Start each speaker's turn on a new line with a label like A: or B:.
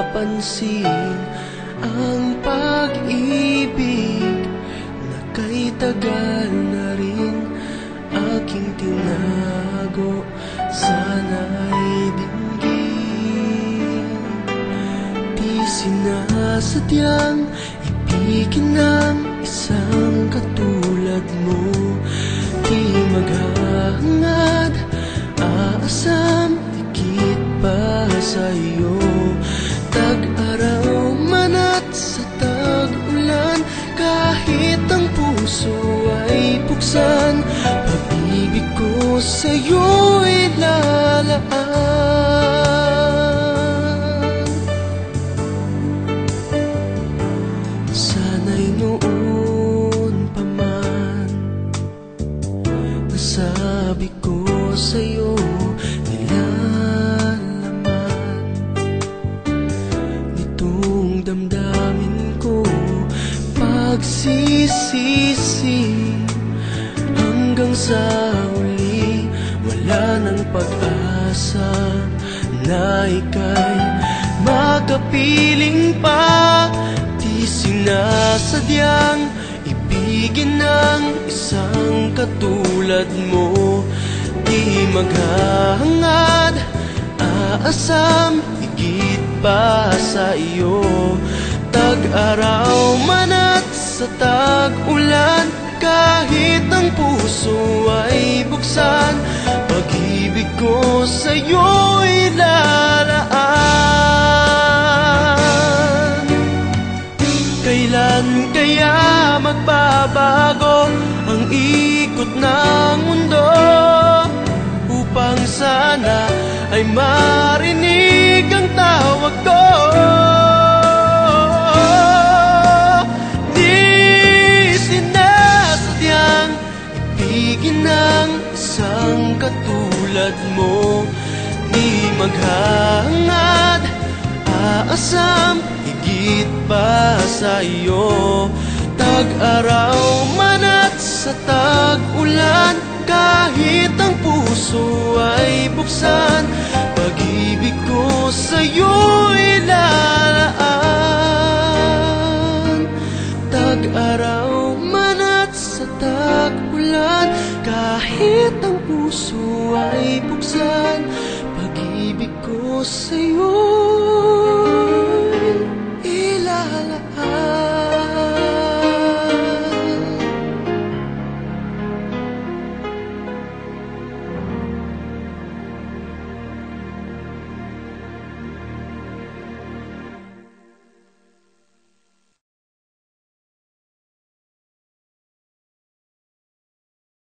A: mapansin ang pag-ibig na kay tagal na rin aking tinago. Sana'y dinggin, di sinasadyang ibigin ng isang katulad mo. Di maghahangad, aasam, higit pa sa'yo. Tag-araw man at sa tag-ulan, kahit ang puso ay buksan, pag-ibig ko sa'yo'y lalaan. Sana'y noon pa man nasabi ko sa'yo, nilalaman nitong damdamin ko pagsisisi. Hanggang sa huli, wala nang pag-asa na ika'y makapiling pa. Di sinasadyang ibigin ng isang katulad mo. Di maghahangad, aasam, higit pa sa iyo. Tag-araw man at sa tag-ulan, kahit ang puso ay buksan, pag-ibig ko sa'yo'y lalaan. Kailan kaya magbabago ang ikot ng mundo, upang sana ay marinig ang tawag ko? Ibigin ng isang katulad mo. Di maghahangad, aasam, higit pa sa iyo. Tag-araw man at sa tag-ulan, kahit ang puso ay buksan, pag-ibig ko sa'yo'y lalaan. Tag-araw man at sa tag-ulan, kahit ang puso ay buksan, pag-ibig ko sa'yo'y ilalaan.